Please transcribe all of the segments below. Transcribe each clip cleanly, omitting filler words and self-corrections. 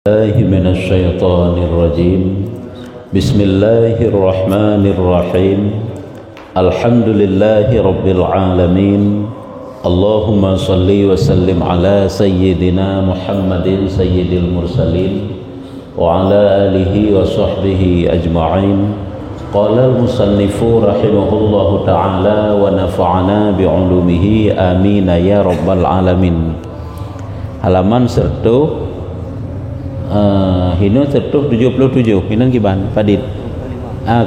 الله من الشيطان الرجيم بسم الله الرحمن الرحيم الحمد لله رب العالمين اللهم صل وسلم على سيدنا محمد سيد المرسلين وعلى آله وصحبه أجمعين قال المصنف رحمه الله تعالى ونفعنا بعلومه آمين يا رب العالمين. Halaman sertuh hino tertuh 77 hino kiban Fadid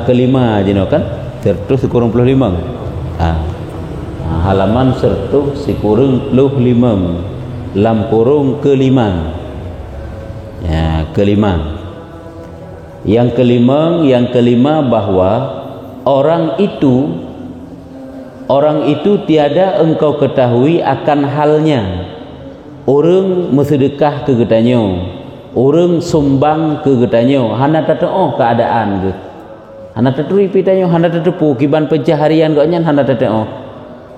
kelima jino kan tertuh sekurang 25 halaman sertuh sekurang 25 lam kurung kelima ya kelima yang kelima bahwa orang itu tiada engkau ketahui akan halnya orang bersedekah ke getanyo, orang sumbang ke getanyo, hana tatao keadaan ke, hana tatui pitanyo, hana tatapu kiban pencaharian gaknya hana tatao.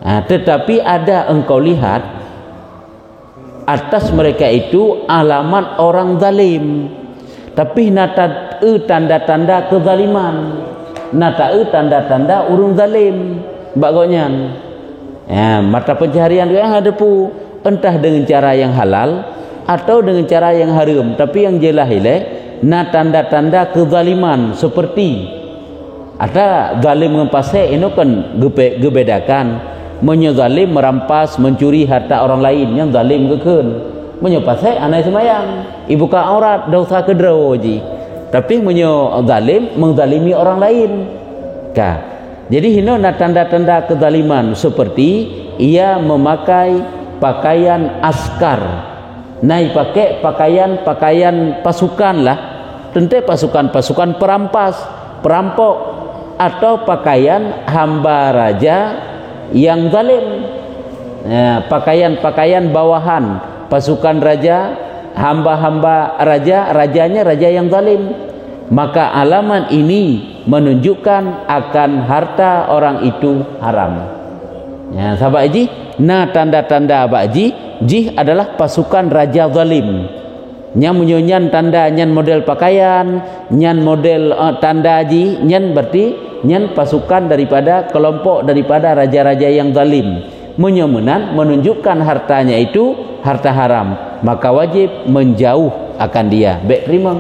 Tetapi ada engkau lihat atas mereka itu alamat orang zalim, tapi nata tanda-tanda kezaliman, nata tanda-tanda orang zalim, bagaknya. Mata pencaharian gaknya ada pu, entah dengan cara yang halal atau dengan cara yang haram, tapi yang jelas na tanda-tanda kezaliman seperti ada zalim ngempasai ini kan gebedakan menyezalim merampas mencuri harta orang lain yang zalim keken menyepasai anai semayang ibu ka aurat dosa kedrawaji tapi menyezalim menzalimi orang lain jadi ini na tanda-tanda kezaliman seperti ia memakai pakaian askar, naik pakai pakaian pasukan lah, tentu pasukan perampas, perampok, atau pakaian hamba raja yang zalim, pakaian bawahan pasukan raja, hamba rajanya raja yang zalim. Maka alamat ini menunjukkan akan harta orang itu haram. Sahabat haji, tanda-tanda baji jih adalah pasukan raja zalim. Nya munyon tanda nyan model pakaian, nyan model tanda haji, nyan berarti nyan pasukan daripada kelompok daripada raja-raja yang zalim. Menyemenan menunjukkan hartanya itu harta haram, maka wajib menjauh akan dia. Baik terima.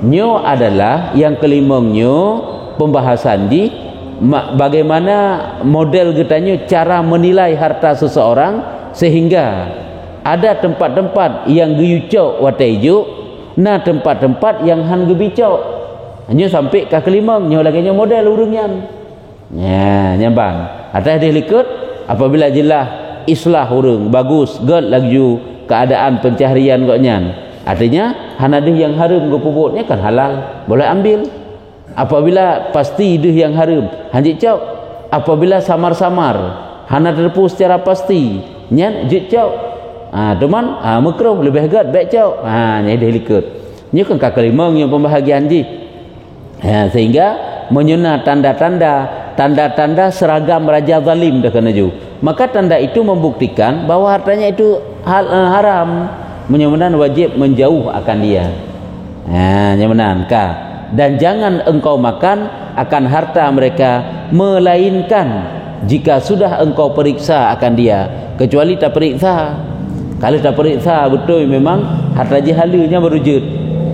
Nyo adalah yang kelima nyo pembahasan di bagaimana model getanyo cara menilai harta seseorang sehingga ada tempat-tempat yang geyucok wataijo na tempat-tempat yang han gebicok hanya sampai ke kelima nyo lagi nyo model urungnya nyambang atas dia likut apabila jelas islah urung bagus god lagi keadaan pencaharian goknya artinya han ada yang harum gepubutnya kan halal boleh ambil. Apabila pasti deh yang haram hanjit cau, apabila samar-samar hana terpu secara pasti nyan jit cau teman makruh lebih agak baik cau nyai dah likut ni kan kelima yang pembahagian ji sehingga menyuna tanda-tanda seragam raja zalim dah kena ju, maka tanda itu membuktikan bahwa hartanya itu haram, menyunan wajib menjauh akan dia nyamenan dan jangan engkau makan akan harta mereka melainkan jika sudah engkau periksa akan dia, kecuali tak periksa. Kalau tak periksa betul memang harta jahalnya berwujud,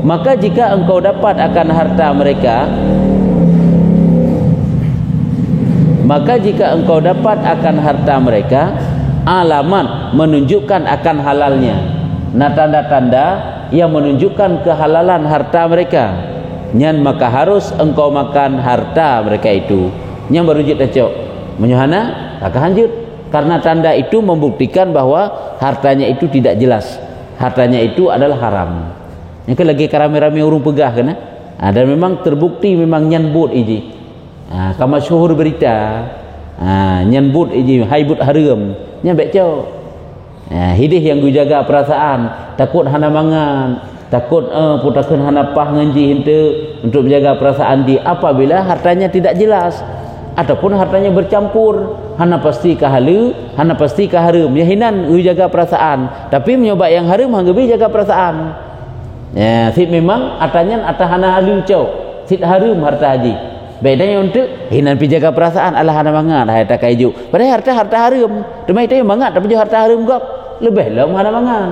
maka jika engkau dapat akan harta mereka, alamat menunjukkan akan halalnya, tanda-tanda yang menunjukkan kehalalan harta mereka, nyan maka harus engkau makan harta mereka itu. Nyan berujud acok menyuhana akan hanjut karena tanda itu membuktikan bahwa hartanya itu tidak jelas, hartanya itu adalah haram. Yang lagi karame-rame urung pegah kena dan memang terbukti memang nyan but iji kama syuhur berita nyan but iji haibut haram nyan baik cok hidih yang jaga perasaan takut hana mangan takut putakan hanapah nganji hinte untuk menjaga perasaan di apabila hartanya tidak jelas ataupun hartanya bercampur hana pasti ke halu hana pasti ke haram ya hinan jaga perasaan tapi menyoba yang haram hanggebi jaga perasaan Ya, sit memang atanya atahana halu cau. Sit harum harta haji. Bedanya untuk hinan pi jaga perasaan Allah hana mangat hai tak kaiju. Padahal harta harum. Demai itu mangat tapi harta harum gap. Lebih lah hana mangat.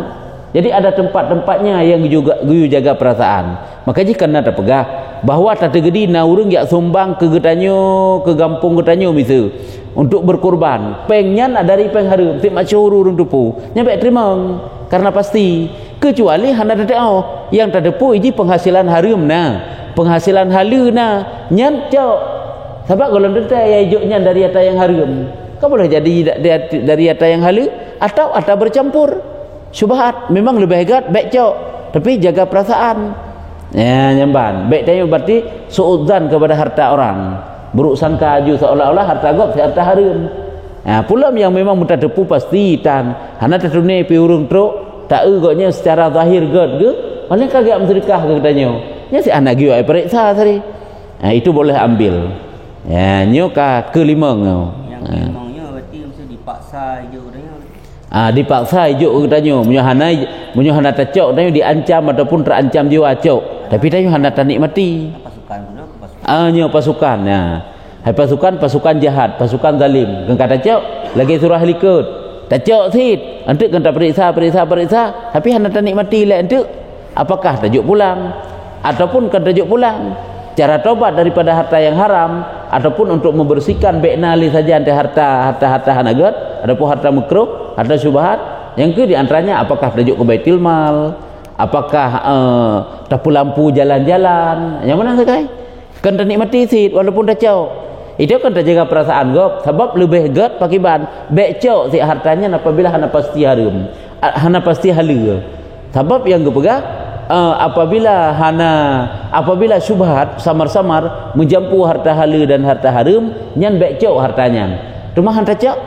Jadi ada tempat-tempatnya yang juga guyu jaga perasaan. Maka jika nak terpegah bahawa tak tergedi na urang yak sumbang ke getanyo ke kampung getanyo misal untuk berkorban. Pengnya dari peng harum tik masyhur urang tupu. Nyampe terima karena pasti kecuali hana dadao yang tadepu iji penghasilan harum nah. Penghasilan halu nah nyan cok. Sebab kalau detai ya ijuknya dari harta yang harum. Kau boleh jadi dari harta yang halu atau harta bercampur. Syubhat memang lebih hebat baik cok, tapi jaga perasaan. Ya nyamban. Baik tanya berarti suudzan kepada harta orang. Buruk sangka aju seolah-olah harta gop harta harum. Ya pula yang memang mudah tepu pasti tan. Hana tertune pi urung truk tak egoknya secara zahir god ke. Oleh kagak sedekah ke katanya. Nya si anak giu ai periksa tadi. Nah itu boleh ambil. Ya nyo ka kelima ngau. Yang kelimanya berarti mesti dipaksa je dia. Dipaksa ijuk katanya munyo hana tacok tanya diancam ataupun terancam jiwa cok tapi tanya hana tak nikmati pasukan guna nyo pasukan ya hai pasukan jahat pasukan zalim kan kata cok lagi surah likut tacok sit antuk kan tak periksa tapi hana tak nikmati lah antuk apakah tajuk pulang ataupun kan tajuk pulang cara tobat daripada harta yang haram ataupun untuk membersihkan beknali saja antara harta hanagat adapun harta makruh harta syubhat yang ke diantaranya apakah tajuk ke baitul mal apakah tapu lampu jalan-jalan yang mana sekai kan tak nikmati sit walaupun dah cau itu kan tak jaga perasaan gop sebab lebih gat pakiban bek cau si hartanya apabila hana pasti harum hana pasti halu sebab yang ke pegah apabila syubhat samar-samar menjampu harta halu dan harta harum nyan bek cau hartanya cuma hanta cau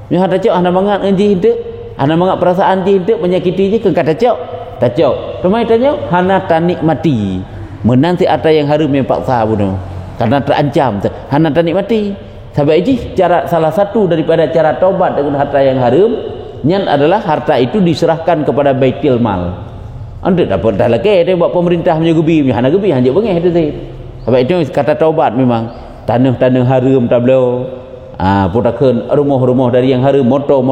ni hanta cok hana mangat enji hinte hana mangat perasaan ji hinte menyakiti ji ke kata cok tacok rumai tanya hana tak nikmati menanti ada yang harum yang paksa bunuh karena terancam hana tak nikmati sebab ji cara salah satu daripada cara taubat dengan harta yang harum nyan adalah harta itu diserahkan kepada baitul mal ande dapat dah lagi dia buat pemerintah menyegubi hana gebi hanya bengeh tu sebab itu kata taubat memang tanah harum tablo putakeun rumah-rumah dari yang harum motor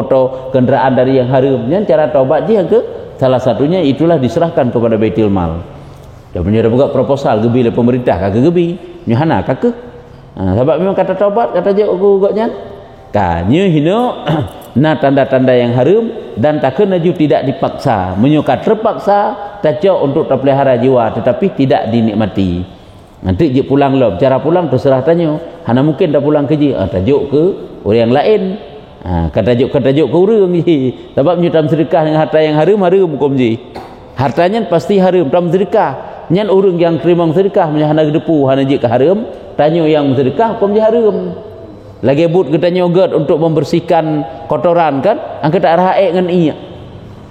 kenderaan dari yang harum yang cara taubat dia ke salah satunya itulah diserahkan kepada baitul mal dia punya buka proposal gebi oleh pemerintah kagak gebi nyahana kagak sebab memang kata taubat kata je ugutnya kanyu hino na tanda-tanda yang harum dan tak kena juga tidak dipaksa menyuka terpaksa tajak untuk terpelihara jiwa tetapi tidak dinikmati nanti je pulang loh cara pulang terserah tanya hana mungkin dah pulang kerja tajuk ke orang yang lain tajuk ke orang je sebab nyutam sedekah dengan harta yang harum hukum je hartanya pasti harum tam sedekah nyan orang yang terima sedekah hana gedepu hana je ke harum tanya yang sedekah hukum je harum lagi but kita nyogat untuk membersihkan kotoran kan angka tak raek dengan iya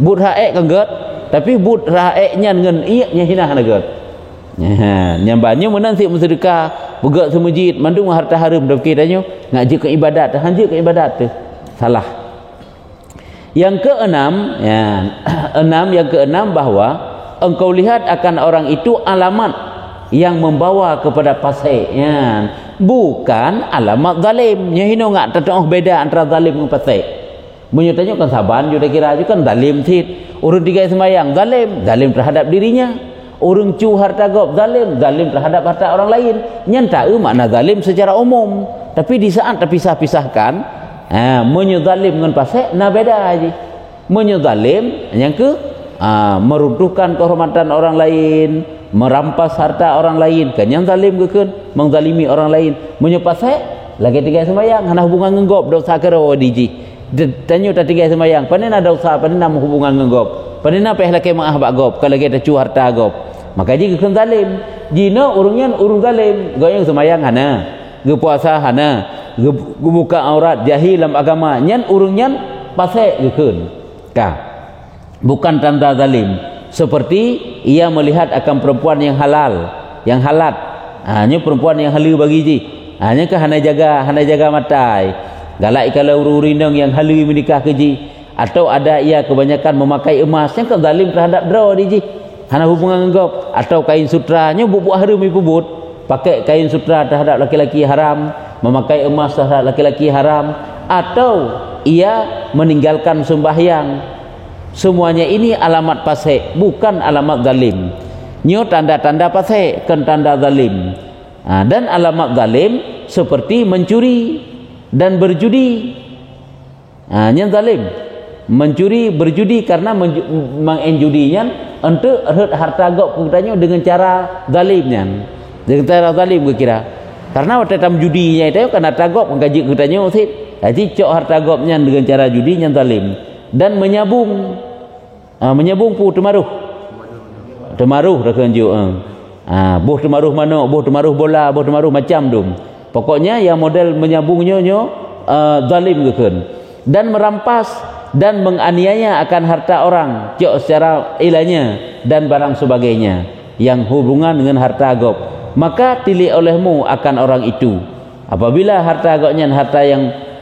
but raek kan gat tapi but raeknya dengan iya nya hina hana gat nyambanya menanti sedekah begak semujid mandung harta harum dah kiranya ngaji ke ibadat hanja ke ibadat tu salah yang keenam yang keenam bahawa engkau lihat akan orang itu alamat yang membawa kepada fasik bukan alamat zalim nya hino ngak tatong beda antara zalim dengan fasik menyutanya kan saban juga kira juga kan zalim tit urang tiga sembahyang zalim terhadap dirinya orang cu harta gop zalim terhadap harta orang lain nyata makna zalim secara umum tapi di saat terpisah-pisahkan menyezalim dengan fasik nah beda aja menyezalim yang ke meruntuhkan kehormatan orang lain merampas harta orang lain kan yang zalim ke kan mengzalimi orang lain menyepasai lagi tiga sembahyang hana hubungan ngegop dosa kero diji tanya tak tiga sembahyang panena dosa panena hubungan ngegop panena peh laki maah bak gop kalau lagi cu harta gop maka jika kan zalim jina urungnya urung zalim goyang sembahyang hana ge puasa hana ge buka aurat jahil dalam agama nyan urungnya pasai ge keun ka bukan tanda zalim seperti ia melihat akan perempuan yang halal yang halat hanya perempuan yang halu bagi ji hanya ke hana jaga matai galak kalau urindang yang halu menikah ke ji atau ada ia kebanyakan memakai emas yang ke zalim terhadap draw di ji hana hubungan ngegop atau kain sutranya buat haram ibubut, pakai kain sutra terhadap laki-laki haram, memakai emas terhadap laki-laki haram, atau ia meninggalkan sembahyang. Semuanya ini alamat fasik, bukan alamat zalim. Nyo tanda-tanda fasik, kan tanda zalim. Dan alamat zalim seperti mencuri dan berjudi. Yang zalim mencuri, berjudi karena mengenjudinya untuk harta gop katanya dengan cara zalimnya, dengan cara zalim kira. Karena waktu tam judinya itu kan harta gop menggaji katanya sih. Jadi cok harta gopnya dengan cara judi yang zalim dan menyabung. Menyabung pu temaruh. Temaruh dah kenjuk. Boh temaruh mana, boh temaruh bola, boh temaruh macam tu. Pokoknya yang model menyabungnya zalim kekan. Dan merampas dan menganiaya akan harta orang cok secara ilahnya dan barang sebagainya yang hubungan dengan harta gop, maka tilik olehmu akan orang itu. Apabila harta gopnya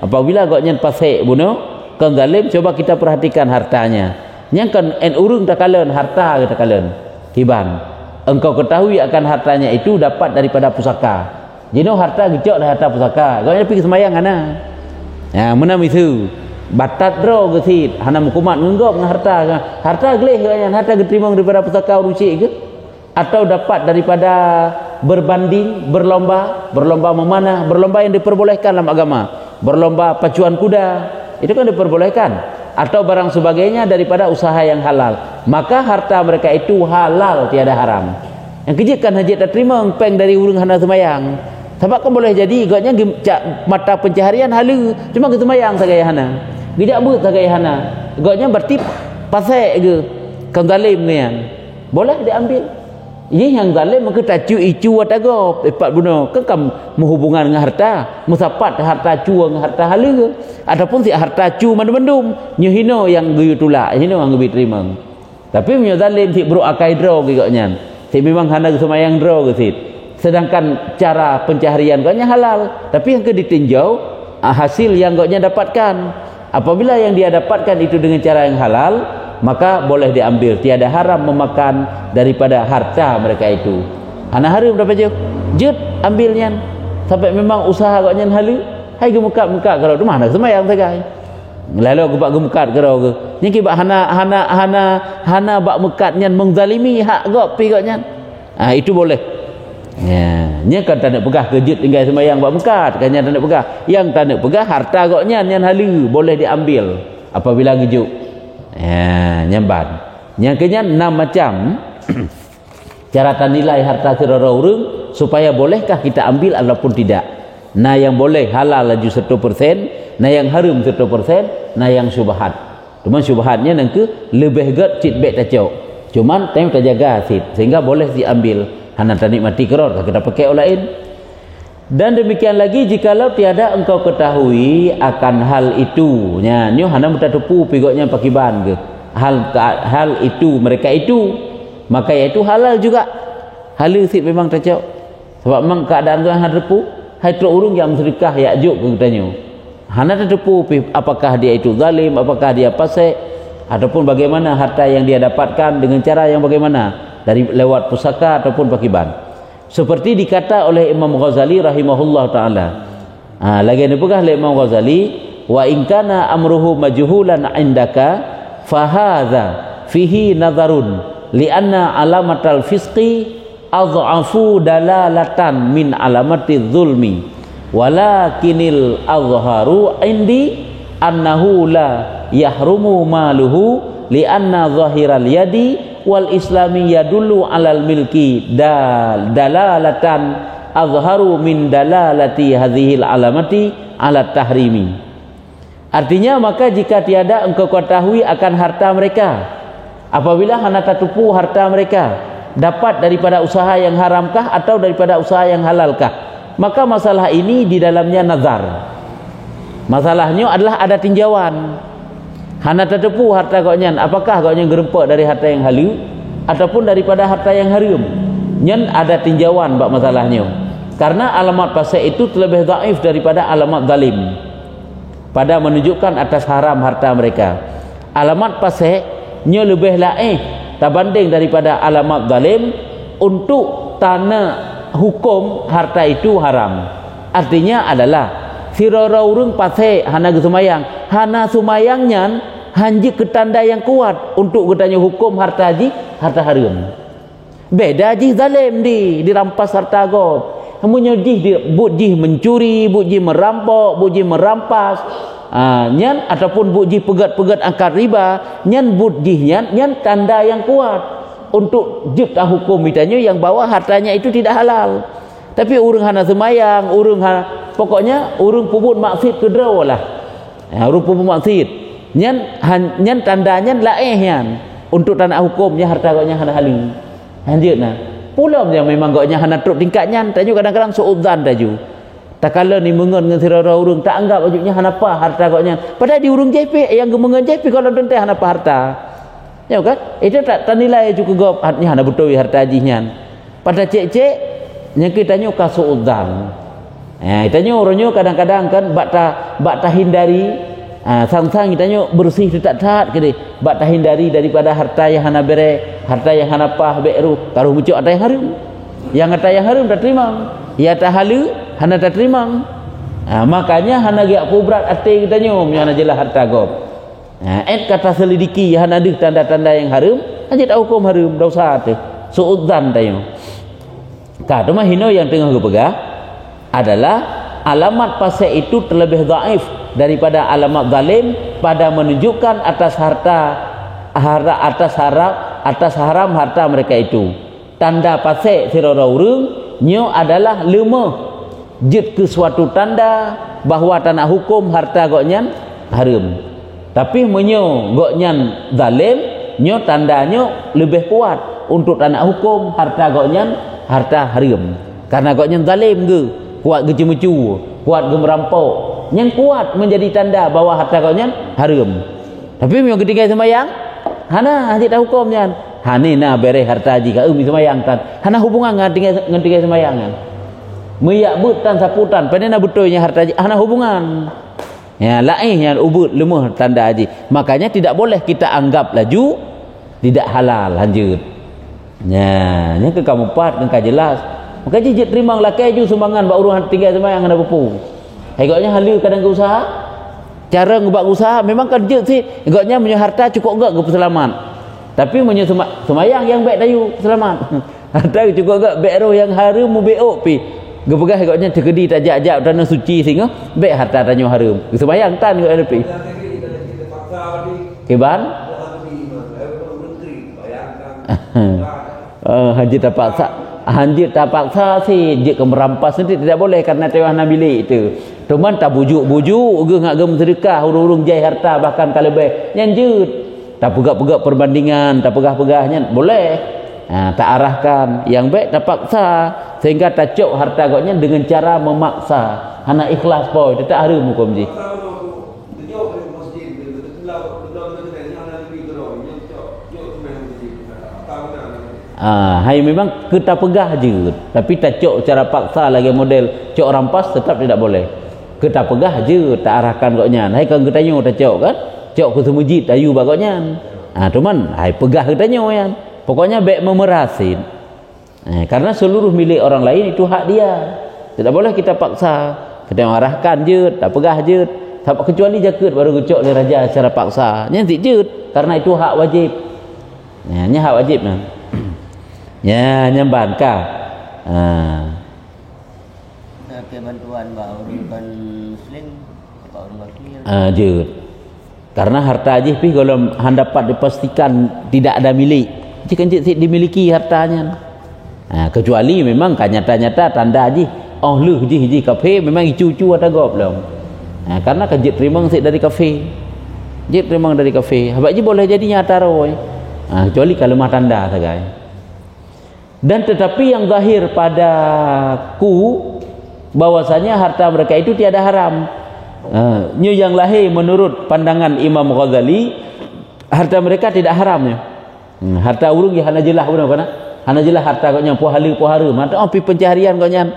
apabila gopnya fasik bunuh kan zalim, coba kita perhatikan hartanya. Yang kan urung tak kalen harta kita kalen kiban. Engkau ketahui akan hartanya itu dapat daripada pusaka. Jadi harta gecok dah harta pusaka. Gopnya pergi semayang ana. Menam itu batat dro ke sit hana mukumat ngenggop dengan harta geleh katanya, harta diterima daripada pusaka rucik ke, atau dapat daripada berbanding, berlomba memanah, berlomba yang diperbolehkan dalam agama, berlomba pacuan kuda itu kan diperbolehkan, atau barang sebagainya daripada usaha yang halal, maka harta mereka itu halal, tiada haram. Yang kejit kan haji tak terima peng dari urung hana semayang. Sebab kan boleh jadi igotnya mata pencaharian halu, cuma ke semayang sagaya hana. Tidak but sagaya hana. Igotnya berarti pasai ke kan zalim nian. Boleh diambil. Ini yang zalim maka tacu icu watagop epat bunuh. Kan menghubungan dengan harta, musapat harta cu dengan harta halu. Adapun si harta cu mandum-mandum nyuhino yang guyu tulak, hino yang gebi terima. Tapi menyo zalim si bro akai draw igotnya. Si memang hana ke semayang draw ke sit. Sedangkan cara pencaharian gaknya halal, tapi yang ke ditinjau hasil yang gaknya dapatkan. Apabila yang dia dapatkan itu dengan cara yang halal, maka boleh diambil, tiada haram memakan daripada harta mereka itu. Hana haram dapat jut ambilnya sampai memang usaha gaknya halu. Hai gemukat kalau tu mana semayang sagai. Lalu gebak gemukat kalau ke. Nya ki bak hana bak mekatnya mengzalimi hak gak pi gaknya. Itu boleh. Nya kan tak nak pegah kejut tinggal semayang buat mekat, kan nya tak nak pegah. Yang tak nak pegah harta goknya yang halu boleh diambil apabila kejut. Nyamban. Yang kenya 6 macam cara tanilai harta serara urang supaya bolehkah kita ambil ataupun tidak. Nah yang boleh halal laju 100%, nah yang haram 100%, nah yang syubhat. Cuma syubhatnya nangke lebih get cit bet tacok. Cuman time terjaga sit sehingga boleh diambil. Hana tak nikmati keror kita pakai orang lain. Dan demikian lagi jikalau tiada engkau ketahui akan hal itu nya nyo hana muta tepu pigotnya pakiban ke hal itu mereka itu, maka iaitu halal juga. Halal sih memang tercok sebab memang keadaan tu hana tepu hai tro urung yang sedekah yakjuk ke katanya. Hana tepu apakah dia itu zalim, apakah dia fasik, ataupun bagaimana harta yang dia dapatkan dengan cara yang bagaimana, dari lewat pusaka ataupun pakiban. Seperti dikata oleh Imam Ghazali rahimahullah ta'ala. Lagi ini pegah oleh Imam Ghazali, wa in kana amruhu majhulan indaka fahadha fihi nazarun lianna alamatal fisqi adhafu dalalatan min alamati zulmi walakinil azharu indi annahu la yahrumu maluhu lianna zahiral yadi wal islami yadullu alal milki dalalatan azharu min dalalati hadhil alamati ala tahrimi. Artinya maka jika tiada engkau ketahui akan harta mereka, apabila hana tertipu harta mereka dapat daripada usaha yang haramkah atau daripada usaha yang halalkah, maka masalah ini di dalamnya nazar. Masalahnya adalah ada tinjauan. Hana tertipu harta gaknya, apakah gaknya gerempak dari harta yang halu ataupun daripada harta yang haram. Nyen ada tinjauan bab masalahnya. Karena alamat fasik itu lebih dhaif daripada alamat zalim pada menunjukkan atas haram harta mereka. Alamat fasik nya lebih laih terbanding daripada alamat zalim untuk tanah hukum harta itu haram. Artinya adalah sirara urang pasai hana semayang, hana sumayangnya hanji ke tanda yang kuat untuk bertanya hukum harta haji harta haram. Beda haji zalim dirampas harta gob. Hamunyo buji mencuri, buji merampok, buji merampas, nyan ataupun buji pegat-pegat angkat riba, nyan buji nyan tanda yang kuat untuk jebta hukum mitanya yang bawa hartanya itu tidak halal. Tapi urang hana semayang, pokoknya urang puput maksiat kedraw lah. Urang puput maksiat, nyan tandanya laeh untuk tanah hukumnya harta koknya hana halal. Lanjutna. Pulau yang memang gaknya hana truk tingkatnya tanya kadang-kadang suudzan taju tak kala ni mengen dengan sirara urang tak anggap wajibnya hana apa harta gaknya padahal di urang JP yang gemengen JP kalau dente hana apa harta ya kan itu tak nilai juga gap hatnya hana betul harta hajinya pada cek-cek nya kita tanya ka suudzan tanya orangnya kadang-kadang kan bak hindari sang-sang kitanya bersih tak kene bak hindari daripada harta yang hana bere harta yang hana pah beru taruh muncul harta yang harum tak terima ya tak halu hana tak terima makanya hana giak kubrat ate kitanya hana jelas harta gob kata selidiki hana ada tanda-tanda yang harum aja tak hukum harum dosa tu suudzan tayo ka tu mah hino yang tengah gepegah adalah alamat pasal itu terlebih dhaif daripada alamat zalim pada menunjukkan atas haram harta mereka itu. Tanda pasal sirara urang nyo adalah lemah jid ke suatu tanda bahawa tanah hukum harta goknyan haram. Tapi menyo goknyan zalim nyo tandanya lebih kuat untuk tanah hukum harta goknyan harta haram. Karena goknyan zalim ke kuat ge cemecu, kuat ge merampok. Yang kuat menjadi tanda bahawa harta goknyan haram. Tapi yang ketika sembahyang hana haji tak hukumnya. Hane na bere harta haji ka sembahyang kan. Hana hubungan dengan tinggal sembahyang kan. Meyak butan saputan padana betulnya harta haji hana hubungan. Ya laihnya ubud lemah tanda haji. Makanya tidak boleh kita anggap laju tidak halal lanjut. Ya, nya ke kamu pat ke jelas. Maka jijit terima lakai ju sumbangan bak urang tinggal sembahyang hana bepu. Agaknya halu kadang ke usaha cara ngebuat usaha memang kerja sih agaknya punya harta cukup gak ke selamat tapi punya semayang yang baik dayu selamat harta cukup gak baik roh yang harum mu beok pi gepegah agaknya terkedi tak jak-jak tanah suci sehingga baik harta tanya harum semayang tan gak ada pi keban haji terpaksa hanjit tak paksa sih jik ke merampas nanti tidak boleh karena tewah nak bilik itu teman tak bujuk-bujuk ge ngak gem sedekah urung-urung jai harta bahkan kalau lebih nyanjut tak pegak-pegak perbandingan tak pegah-pegahnya boleh tak arahkan yang baik tak paksa sehingga tak cok harta goknya dengan cara memaksa hana ikhlas boy tak harum hukum ji hai memang kita pegah je tapi tak cok cara paksa lagi model cok rampas tetap tidak boleh kita pegah je tak arahkan goknya hai kan kita nyo tak cok kan cok ke semujit ayu bagoknya cuman hai pegah kita nyo kan pokoknya baik memerasin karena seluruh milik orang lain itu hak dia tidak boleh kita paksa kita arahkan je tak pegah je kecuali jaket baru cok le raja secara paksa nyantik je karena itu hak wajib nya hak wajib nah ya nyamban ka ke bantuan orang muslim orang wakil je karena harta haji pi kalau dapat dipastikan tidak ada milik jika dimiliki hartanya kecuali memang kan nyata-nyata tanda haji lu haji kafe memang icu-icu ada gop belum karena kejit terima dari kafe jit terima dari kafe habaq je boleh jadi nyata roy kecuali kalau mah tanda sagai dan tetapi yang zahir padaku bahwasanya harta mereka itu tiada haram nyu yang lahir menurut pandangan Imam Ghazali harta mereka tidak haramnya harta urung ya hana jelah benar hana jelah harta koknya puhala mata pi pencaharian koknya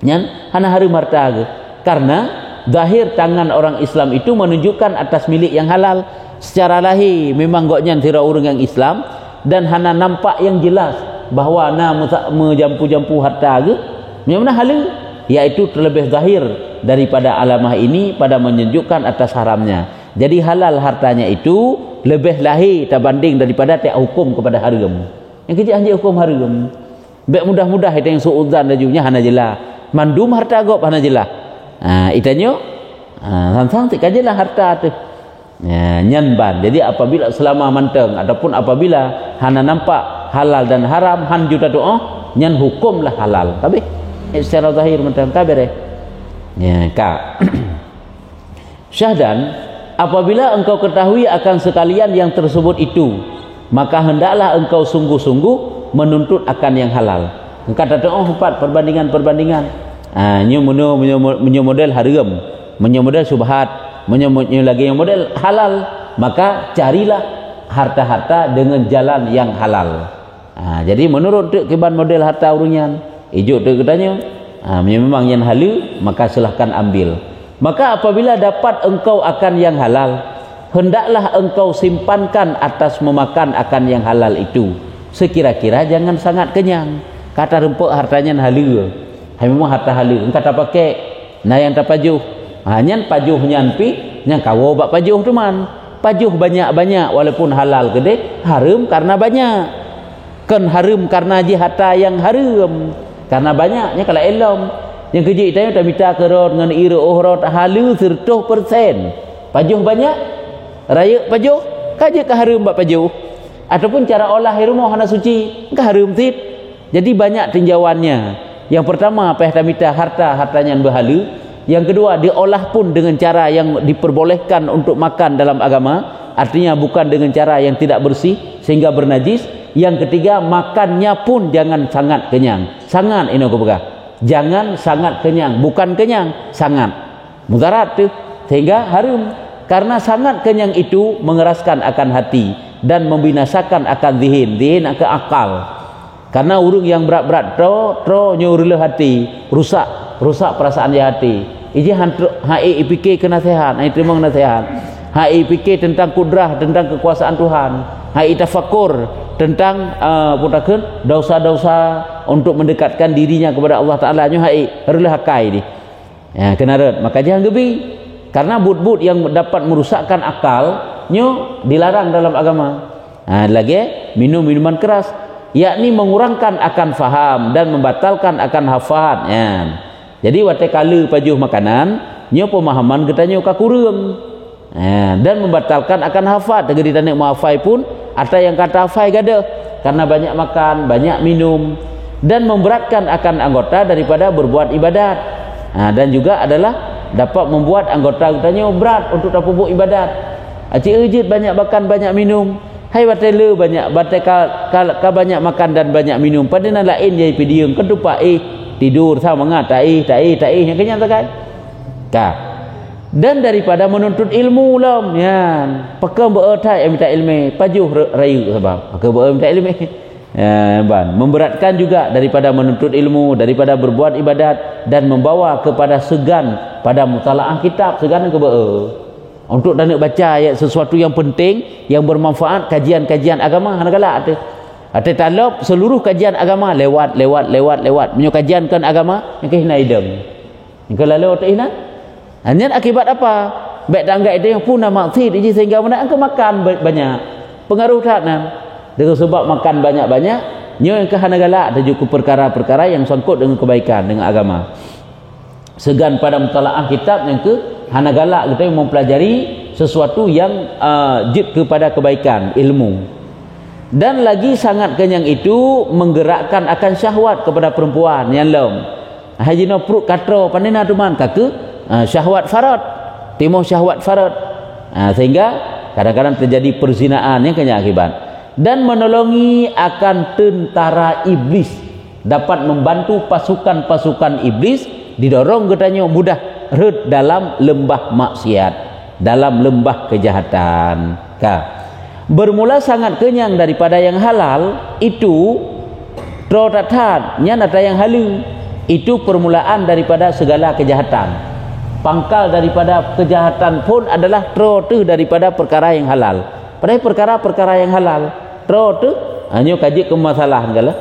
nyan hana harum harta ke karena zahir tangan orang Islam itu menunjukkan atas milik yang halal secara lahir memang koknya tira urang yang Islam dan hana nampak yang jelas bahawa na menjampu-jampu harta ke macam mana hala, iaitu terlebih zahir daripada alamah ini pada menunjukkan atas haramnya. Jadi halal hartanya itu lebih lahir terbanding daripada tiap hukum kepada haram. Yang kecil anjir hukum haram. Baik mudah-mudah itu yang suudzan dajunya hana jelah. Mandum harta gop hana jelah. Itanya sang-sang tik ajalah harta tu. Nyanban. Jadi apabila selama manteng ataupun apabila hana nampak halal dan haram han juta doa nyan hukumlah halal. Tapi secara zahir manteng kabeh. Ka. Syahdan, apabila engkau ketahui akan sekalian yang tersebut itu, maka hendaklah engkau sungguh-sungguh menuntut akan yang halal. Engkau kata empat perbandingan. Nyu model haram, menyu model subhat, menyu lagi yang model halal, maka carilah harta-harta dengan jalan yang halal. Jadi menurut tu kiban model harta urunyan, ijuk tu katanya, memang yang halal, maka silahkan ambil. Maka apabila dapat engkau akan yang halal, hendaklah engkau simpankan atas memakan akan yang halal itu. Sekira-kira jangan sangat kenyang. Kata rempuk hartanya halal. Memang harta halal. Engkau tak pakai, nah yang tak pajuh. Nyan pajuh nyan pi, nyan kawo bak pajuh tu man. Pajuh banyak-banyak walaupun halal gede, haram karena banyak. Kan haram karena harta yang haram. Karena banyaknya kalau elom. Yang kejik tanya tak minta kerot dengan ira uhrot halu 100%. Pajuh banyak, raya pajuh, kaje ke harum bak pajuh. Ataupun cara olah rumah hana suci, ke harum tit. Jadi banyak tinjauannya. Yang pertama, peh tak minta hartanya yang berhalu. Yang kedua, diolah pun dengan cara yang diperbolehkan untuk makan dalam agama. Artinya bukan dengan cara yang tidak bersih sehingga bernajis. Yang ketiga, makannya pun jangan sangat kenyang. Sangat ini aku pegang. Jangan sangat kenyang, bukan kenyang, sangat mudarat tu sehingga harum. Karena sangat kenyang itu mengeraskan akan hati dan membinasakan akan zihin akan akal. Karena urung yang berat-berat tro nyuruh hati, rusak perasaan di hati. Iji hai fikir ke nasihat, hai terima nasihat. Hai fikir tentang kudrah, tentang kekuasaan Tuhan. Hai tafakur tentang putakeun dosa-dosa untuk mendekatkan dirinya kepada Allah Taala nyo hai harus hakai ni. Kenaret maka jangan gebi karena but-but yang dapat merusakkan akal nyo dilarang dalam agama. Lagi minum minuman keras yakni mengurangkan akan faham dan membatalkan akan hafat. Jadi wate kala pajuh makanan nyo pemahaman kita nyo kakurang. Dan membatalkan akan hafat. Tegeri tanik muafai pun ada yang kata hafai gada karena banyak makan, banyak minum dan memberatkan akan anggota daripada berbuat ibadat. Dan juga adalah dapat membuat anggota anggotanya berat untuk dapat buat ibadat. Acik ejit banyak makan, banyak minum. Hai watele banyak ka banyak makan dan banyak minum. Padahal lain jadi pidiung ketupa tidur sama ngata yang kenyang tak kan? Dan daripada menuntut ilmu lam yan pakam beertai minta ilmu pajuh rayu sebab pakam minta ilmu memberatkan juga daripada menuntut ilmu, daripada berbuat ibadat dan membawa kepada segan pada mutalaah kitab, segan ke untuk dan nak baca ayat sesuatu yang penting yang bermanfaat, kajian-kajian agama hanagala ada talab seluruh kajian agama lewat menyo kajiankan agama yang kena idam kalau lalu tak ina hanya akibat apa? Baik tanggap itu yang punah maksud ini sehingga mana engkau makan banyak. Pengaruh tak nan? Dengan sebab makan banyak-banyak, nyo yang kehanagala ada juga perkara-perkara yang sangkut dengan kebaikan dengan agama. Segan pada mutalaah kitab yang ke hanagala kita yang mempelajari sesuatu yang jid kepada kebaikan, ilmu. Dan lagi sangat kenyang itu menggerakkan akan syahwat kepada perempuan yang lom. Hajino perut katro panina tuman kake syahwat farad, timuh syahwat farad, sehingga kadang-kadang terjadi perzinaan yang kena akibat. Dan menolongi akan tentara iblis, dapat membantu pasukan-pasukan iblis didorong katanya mudah red dalam lembah maksiat, dalam lembah kejahatan. Bermula sangat kenyang daripada yang halal itu trotathat nya ada yang halu, itu permulaan daripada segala kejahatan. Pangkal daripada kejahatan pun adalah trotu daripada perkara yang halal. Padahal perkara-perkara yang halal trotu hanya kaji ke masalah segala.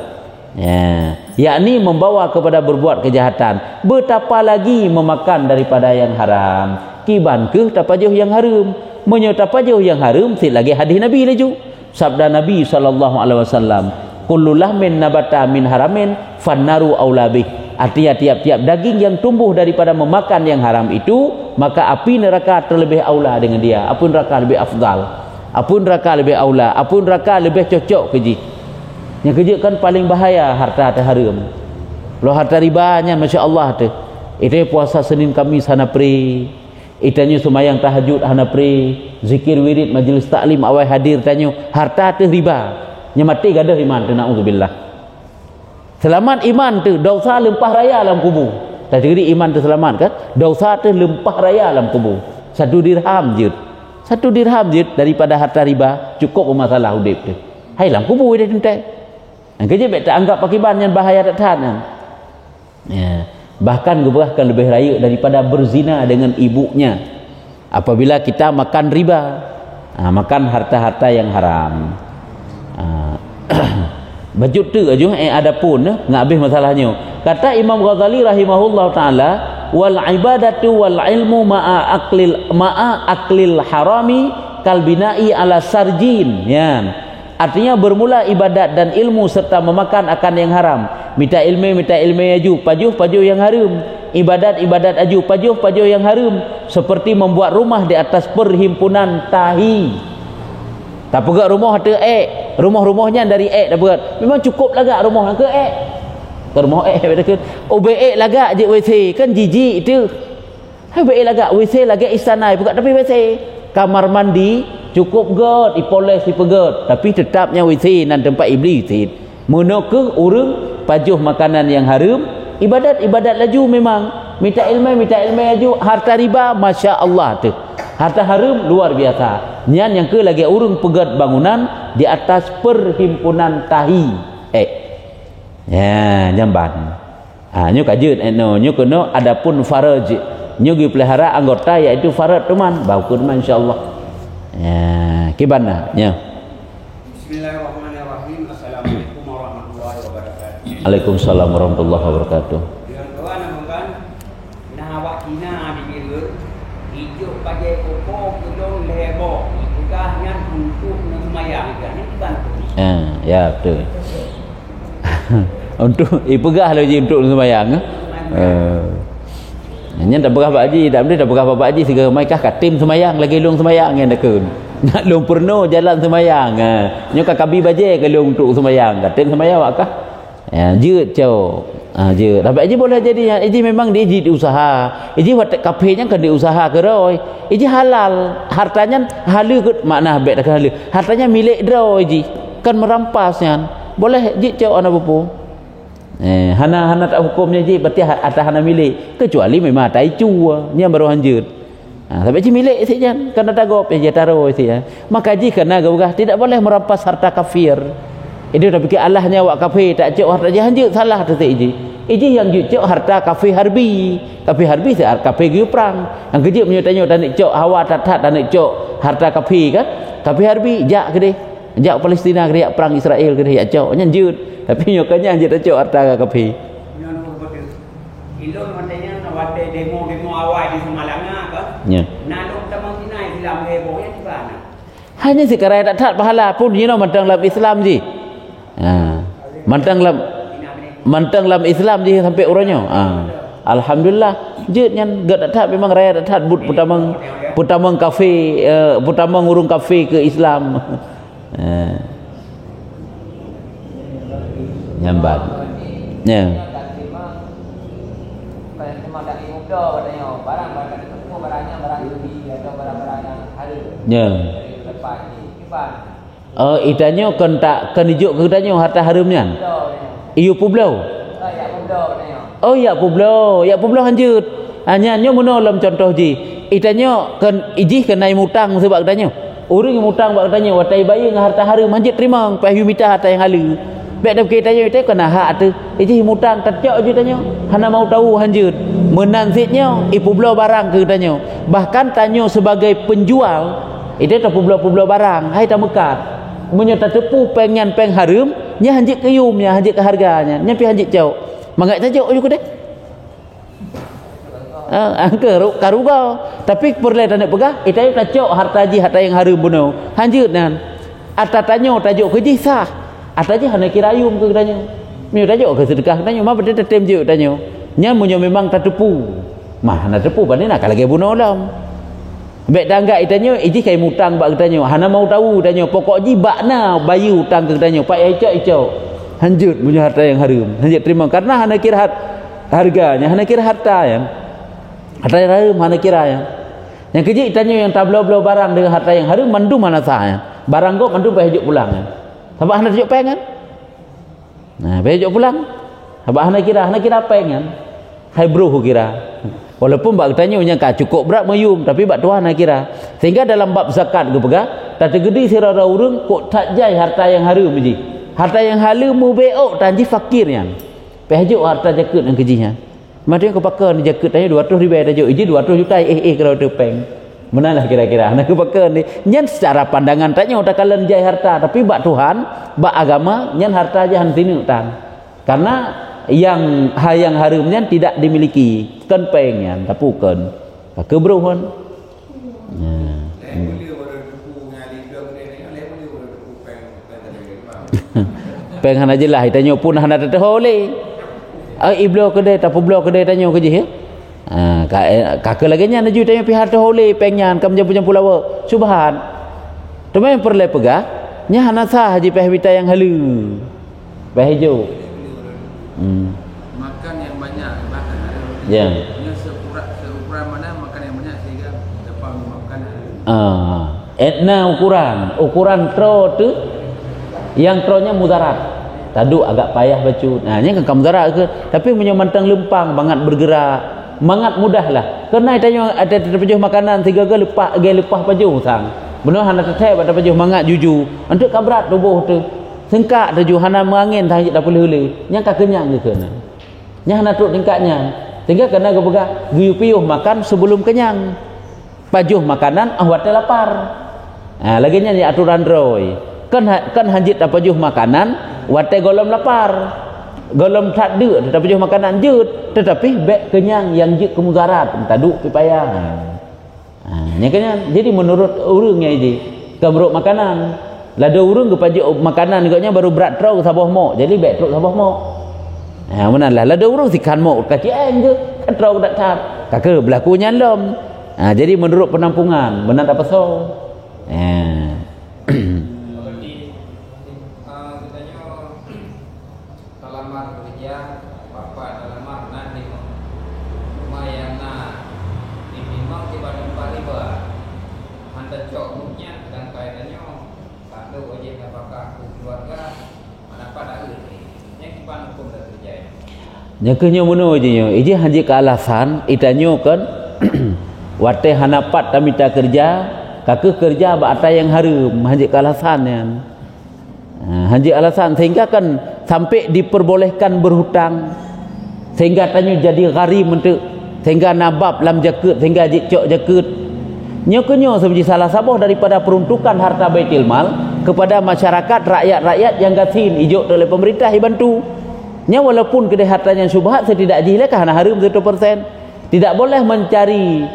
Ya, yakni membawa kepada berbuat kejahatan. Betapa lagi memakan daripada yang haram. Kiban ke tapajuh yang haram. Menyatapajuh yang haram sit lagi hadis Nabi laju. Sabda Nabi SAW, kullu lahmin nabata min haramin fannaru aula bih. Artinya tiap-tiap daging yang tumbuh daripada memakan yang haram itu, maka api neraka terlebih aula dengan dia. Api neraka lebih afdal, api neraka lebih aula, api neraka lebih cocok keji. Yang kerja kan paling bahaya harta haram. Kalau harta ribanya, Masya Allah tu. Itu puasa Senin Kamis hana pri. Itanya semayang tahajud hana pri. Zikir wirid majlis taklim awal hadir tanya. Harta tu riba. Nyamati gadah iman tu, na'udzubillah. Selamat iman tu, dosa lempah raya dalam kubur. Tak jadi iman tu selamat kan? Dosa tu lempah raya dalam kubur. 1 dirham je. 1 dirham je daripada harta riba cukup masalah hidup tu. Hai dalam kubur dia tentai. Kerja baik tak anggap pakiban yang bahaya tak tahan kan? Ya. Bahkan geberahkan lebih raya daripada berzina dengan ibunya apabila kita makan riba, makan harta-harta yang haram. Baju tu aja ada pun ngak habis masalahnya. Kata Imam Ghazali rahimahullah taala, wal ibadatu wal ilmu ma'a aklil harami kal bina'i ala sarjin. Ya. Artinya bermula ibadat dan ilmu serta memakan akan yang haram. Minta ilmu aju, pajuh yang haram. Ibadat aju, pajuh yang haram. Seperti membuat rumah di atas perhimpunan tahi. Tak pegat rumah ada rumah-rumahnya dari tak pegat. Memang cukup lagak rumah ke ke rumah ke OBE lagak je WC kan jijik itu. Hai OBE lagak WC lagak istana pegat tapi WC kamar mandi cukup god dipoles dipegat tapi tetapnya WC dan tempat iblis. Mana ke urang pajuh makanan yang haram, ibadat laju memang minta ilmu laju, harta riba masya-Allah tu. Harta haram luar biasa. Nyan yang ke lagi urang pegat bangunan di atas perhimpunan tahi. Ya, jamban. Nyo kajut nyo kena adapun faraj. Nyo gi pelihara anggota iaitu farad teman, bau ke teman insya-Allah. Ya, kibana nya. Bismillahirrahmanirrahim. Assalamualaikum warahmatullahi wabarakatuh. Waalaikumsalam warahmatullahi wabarakatuh. Yang kedua namakan nah wakina dikira hidup pakai pokok gedung lebo ikutahnya untuk semayang kan ini bantu. Ya betul. Untuk ipegah lagi untuk semayang. Nya tak berapa haji, tak boleh tak berapa haji segera mai kah katim semayang lagi long semayang yang dekun. Nak long perno jalan semayang. Nya ka kabi baje ke long untuk semayang, katim semayang wak kah? Ya, jeut cau. Jeut. Tapi haji boleh jadi haji memang dia haji usaha. Haji buat kafenya kan dia usaha ke roi. Haji halal, hartanya halu ke makna baik tak halu. Hartanya milik roi haji. Kan merampasnya. Boleh haji cau anak bupu. Hana tak hukumnya je berarti atas hana milik kecuali memang tai cua ni yang baru hanjut. Tapi je milik saja kena tagop je taruh saja. Maka ji kena gagah tidak boleh merampas harta kafir. Itu dah fikir Allahnya wak kafir tak cuk harta je hanjut salah tu ji. Iji yang cuk harta kafir harbi. Kafir harbi se kafir gi perang. Yang kejip menyutanya tak nak cuk hawa tak nak cuk harta kafir kan? Kafir harbi jak ke deh. Jak Palestina ke perang Israel ke deh jak cuk hanjut. Tapi nyokanya anjir cok harta kapi. Ilon matanya nawate demo awal di Semalanga kan? Ya. Nalong tamang sinai Islam heboh ya di mana? Hanya sekarang tak tak pahala pun you know mantang dalam Islam ji. Mantang dalam Islam ji sampai orangnya. Alhamdulillah jetnya gak tak memang raya tak but putamang kafe putamang urung kafe ke Islam. Nyambat. Ya. Ya. Itanya kan tak kan ijuk katanya harta haramnya. Iu publau. Oh ya publau, hanjut. Hanya mana dalam contoh ji. Itanya kan ijih kan naik mutang sebab katanya. Orang yang mutang sebab katanya watai bayi dengan harta haram hanjut terima payu minta harta yang halu. Baik dah kita tanya itu kena hak tu. Iji mutang tercok je tanya. Hana mau tahu hanjut. Menansitnya ipu belau barang ke tanya. Bahkan tanya sebagai penjual, itu tak pulau barang. Hai tak mekat. munyo tatepu pengen peng harum nya hanjit kayumnya hanjit ke harganya nya pi hanjit jauh mangat tajuk juga deh angka karugau tapi perle tanda pegah itai tajuk harta ji harta yang harum buno hanjit nan ata tanyo tajuk keji sah ata ji hana kirayum ke tanyo mi tajuk ke sedekah tanyo ma bede tetem je tanyo nya munyo memang tatepu mah na tepu bani nak lagi buno lam baik tangga itanyo iji kai mutang bak ketanyo hana mau tahu tanyo pokok ji bakna bayu hutang ke ketanyo pak icok hanjut punya harta yang harum hanjut terima karena hana kira harganya hana kira harta ya harta yang harum hana kira ya yang keji itanyo yang tablo-blo barang dengan harta yang harum mandum hana sah ya barang kok mandum bae hajut pulang ya sabak hana hajut pengen nah bae hajut pulang sabak hana kira pengen hai bro kira walaupun bak tanya nya ka cukup berat mayum tapi bak tuan nak kira sehingga dalam bab zakat ke pegah tak tegedi sirara urang kok tak jai harta yang harum ji harta yang halu mu beok tanji fakirnya pehajuk harta jakut yang kejinya macam ke pakai ni jakut tanya 200 ribu tajuk iji 200 juta kalau tu peng menalah kira-kira nak ke pakai ni nyan secara pandangan tanya tak kalen jai harta tapi bak Tuhan bak agama nyan harta aja hantini utang karena yang harumnya tidak dimiliki kan pengen tapi bukan kebruhan pengen aja lah tanya pun hana tak boleh iblo kedai tak blo kedai tanya ke je kakak lagi nya naju tanya pihak tak boleh pengen kamu punya pulau subhan tu memang perlu pegah nya hana sah haji pehwita yang halu pehjo makan yang banyak makan ya seukuran mana makan yang banyak sehingga dapat makan etna ukuran tro tu yang tronya mudarat tadu agak payah bacu nah ini kan mudarat ke tapi punya mantang lempang banget bergerak mangat mudah lah kena tanya ada terpejuh makanan tiga ke lepas pajuh sang benar hana tetap ada pajuh mangat juju untuk kabrat tubuh tu sengkak tuju hana mangin tahajud tak boleh boleh yang ka kenyang ke kena yang hana truk tingkatnya sehingga kena gepegah giu piuh makan sebelum kenyang pajuh makanan awat lapar lagi nya aturan roy kan hanjit tak pajuh makanan wate golom lapar golom tak de tak pajuh makanan jut tetapi bek kenyang yang jut kemudarat taduk pipayah nya kenyang jadi menurut urangnya ini kamruk makanan lada urang ke pajuk makanan agaknya baru berat terau sabah mok jadi baik teruk sabah mok manalah lada urang sikan mok kacien je kan terau tak tap kakak berlaku nyalom jadi menurut penampungan benar tak pasal berarti katanya dalamar kerja bapak dalamar nanti mayana dimimang tiba-tiba riba anda coknya dan kaitannya satu wajib apakah keluarga mana pada yang kipan hukum dah terjadi nyakanya mana je iji hanji ke alasan itanyo kan wate hanapat tamita kerja kakak kerja bata yang harum hanji ke alasan yang hanji alasan sehingga kan sampai diperbolehkan berhutang sehingga tanyo jadi gharim untuk sehingga nabab lam jakut sehingga cok jakut nyokonyo sebagai salah sabah daripada peruntukan harta baitul mal kepada masyarakat rakyat-rakyat yang gasin hijau oleh pemerintah dibantu nya walaupun kedai hartanya syubhat setidak jihilakah hana harum 100% tidak boleh mencari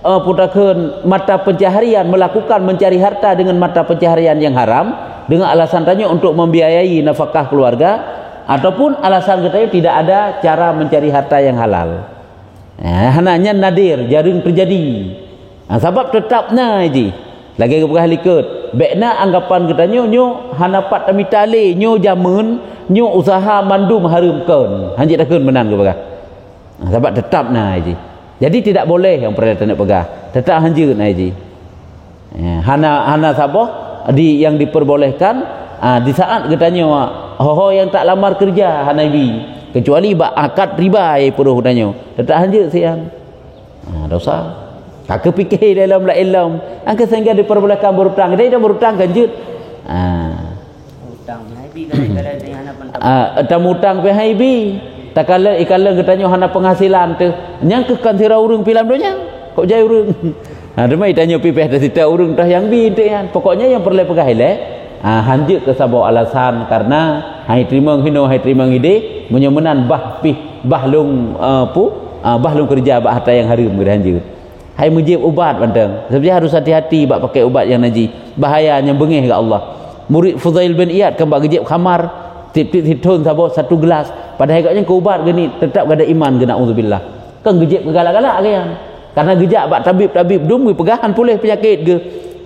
putakeun mata pencaharian melakukan mencari harta dengan mata pencaharian yang haram dengan alasan tanya untuk membiayai nafkah keluarga ataupun alasan katanya tidak ada cara mencari harta yang halal hanya nadir jarang terjadi sebab tetapnya ji lagi kepegah likut bekna anggapan katanya nyo hanapat amitale nyo jamun nyo usaha mandum harumkeun hanjit takun benan kepegah sebab tetapnya ji jadi tidak boleh yang perlu nak pegah tetap hanjut ji hana sabah yang diperbolehkan di saat katanya ho yang tak lamar kerja hanabi kecuali bak akad riba ai puruh katanya tetap hanjut siang dosa kakak fikir dalam la ilm angka sehingga diperbolehkan berhutang dia dah berhutang ganjut hutang habi kadang-kadang dengan hanapan tam hutang pe haibi tak kala ikala katanya hana penghasilan tu nyang ke kan sira urang pilam donya kok jai urang demai tanya pipeh dah sita urang dah yang bi kan pokoknya yang perlu pegah ile hanjut ke sabau alasan karena hai terima hino hai terima ngide menyemenan bahlung bahlung kerja bak harta yang haram berhanjut. Hai mujib ubat banteng. Sebenarnya harus hati-hati bak pakai ubat yang najis. Bahayanya bengih ke Allah. Murid Fudail bin Iyad kan bak gejib khamar, tip-tip hitun sabau satu gelas. Padahal agaknya ke ubat gini tetap ada iman ke naudzubillah. Kan gejib ke galak-galak kan. Karena gejak bak tabib dum pegahan pulih penyakit ke.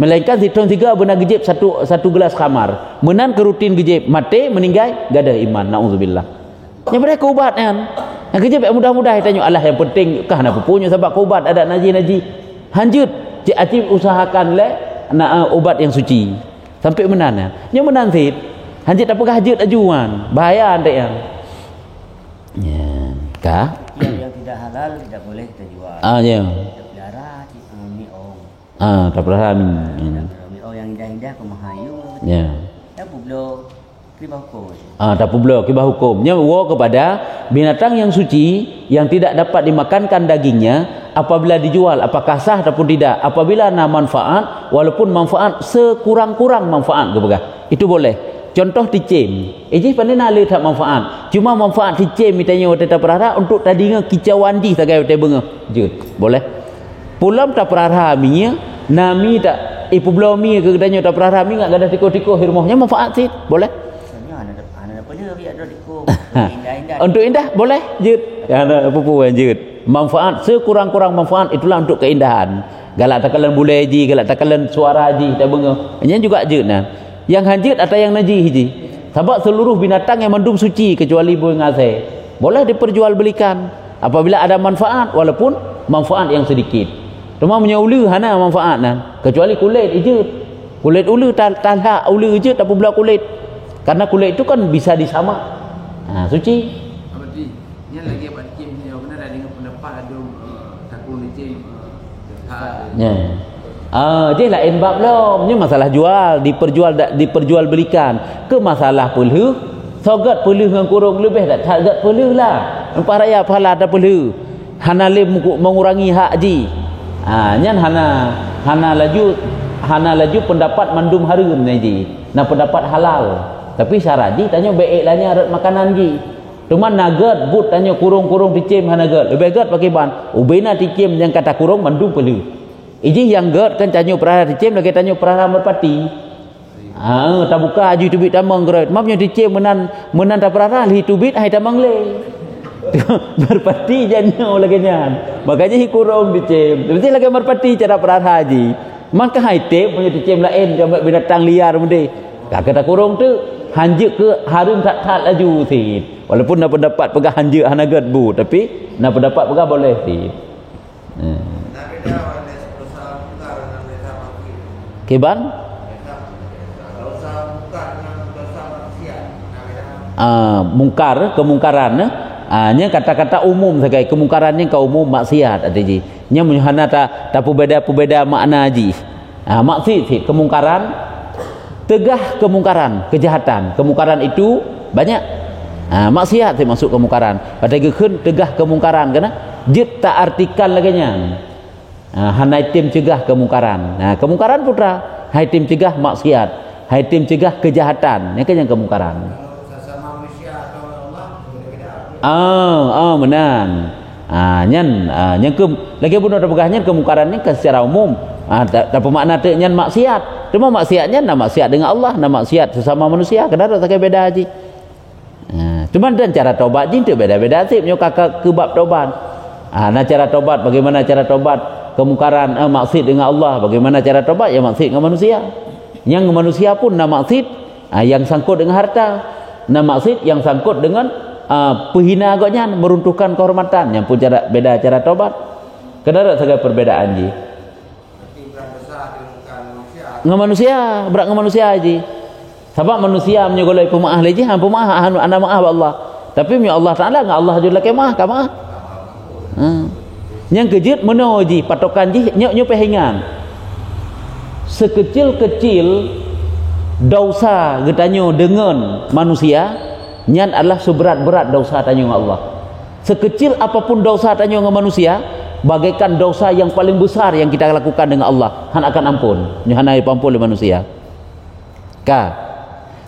Melainkan hitun 3 benar gejib satu gelas khamar. Menan ke rutin gejib, mati meninggal gak ada iman naudzubillah. Yang mereka ubat kan. Yang kerja baik mudah-mudah tanya Allah yang penting kah nak punya sebab ubat ada naji hanjut cik acip usahakan le nak ubat yang suci sampai menan yang menan sit hanjut apa hanjut ajuan bahaya anda yang ya kah yang tidak halal tidak boleh kita jual. ya Kita pelihara mi'ong. tak pelihara Mi'ong yang indah-indah kemahayu. ya Ya publo kibah hukum. tak publo kibah hukumnya wa kepada binatang yang suci yang tidak dapat dimakankan dagingnya apabila dijual apakah sah ataupun tidak apabila ada manfaat walaupun manfaat sekurang-kurang manfaat kebegah itu boleh. Contoh ticim ini pandai nale tak manfaat cuma manfaat ticim mitanya tetap perara untuk tadinya kicauan di sagai tebeng je boleh pulam tak perara minya nami tak publo mi ke kedanya tak perara mi enggak ada tiko-tiko hirmohnya manfaat sih boleh. Untuk indah boleh jut ada pupu jut manfaat sekurang-kurang manfaat itulah untuk keindahan galak takalan bule ji galak takalan suara ji tak benga ini juga jut nah yang hanjit atau yang najis ji sebab seluruh binatang yang mendung suci kecuali buih ngasih boleh diperjualbelikan apabila ada manfaat walaupun manfaat yang sedikit cuma punya ulu hana manfaat nah kecuali kulit jut kulit ulu talha ulu jut tak pula kulit karena kulit itu kan bisa disamak suci. Berarti ni lagi apa licin ni benar ada dengan pendapat ada takun licin ya. Dia lain bab belum. Ni masalah jual, diperjualbelikan. Ke masalah peluh, sogat peluh yang kurung lebih tak sogat peluh lah. Empat raya pahala ada peluh. Hana le mengurangi hak ji. Nyan hana laju pendapat mandum harum ni ji. Nah pendapat halal. Tapi syarat ji tanya baik lahnya arat makanan ji. Cuma nagat but tanya kurung-kurung dicim hanagat. Lebih gat pakai ban. Ubena dicim yang kata kurung mandum perlu. Iji yang gat kan tanya perara dicim lagi tanya perara merpati. Tak buka aju tubit tamang gerat. Mapnya dicim menan tak perara li tubit hai tamang le. Merpati janyo lagi nyan. Makanya hi kurung dicim. Mesti lagi merpati cara perara haji. Maka hai tip punya dicim lain jambat binatang liar mende. Kata kurung tu hanjut ke harum tak laju sih walaupun nak pendapat pegah hanjut hanagat bu tapi nak pendapat pegah boleh sih kiban kemungkaran nya kata-kata umum sebagai kemungkarannya kau umum maksiat ada ji nya hana tak beda makna ji maksiat kemungkaran tegah kemungkaran kejahatan kemungkaran itu banyak maksiat termasuk kemungkaran pada geun tegah kemungkaran kena jit tak artikan lagi nya hanai tim cegah kemungkaran kemungkaran putra hai tim cegah maksiat hai tim cegah kejahatan ni kan yang kemungkaran sesama manusia atau Allah menan nyan yang lagi pun ada pegahnya kemungkaran ni kan secara umum tak bermakna nyan maksiat cuma maksiatnya nak maksiat dengan Allah nak maksiat sesama manusia kenapa tak beda haji cuma dan cara taubat je tu beda-beda sih punya kakak kebab taubat nak cara taubat bagaimana cara taubat kemungkaran maksiat dengan Allah bagaimana cara taubat yang maksiat dengan manusia yang manusia pun nak maksiat yang sangkut dengan harta nak maksiat yang sangkut dengan penghina agaknya meruntuhkan kehormatan yang pun cara beda cara taubat kenapa segala perbedaan je dengan manusia berat dengan manusia aja sebab manusia menyegolai pemaaf lagi pemaaf anda maaf Allah tapi punya Allah Ta'ala dengan Allah juga kemah kamah yang kejut menuji patokan ji nyok pehingan sekecil-kecil dosa getanyo dengan manusia nyan adalah seberat-berat dosa tanyo dengan Allah sekecil apapun dosa tanyo dengan manusia bagaikan dosa yang paling besar yang kita lakukan dengan Allah han akan ampun hana ampun oleh manusia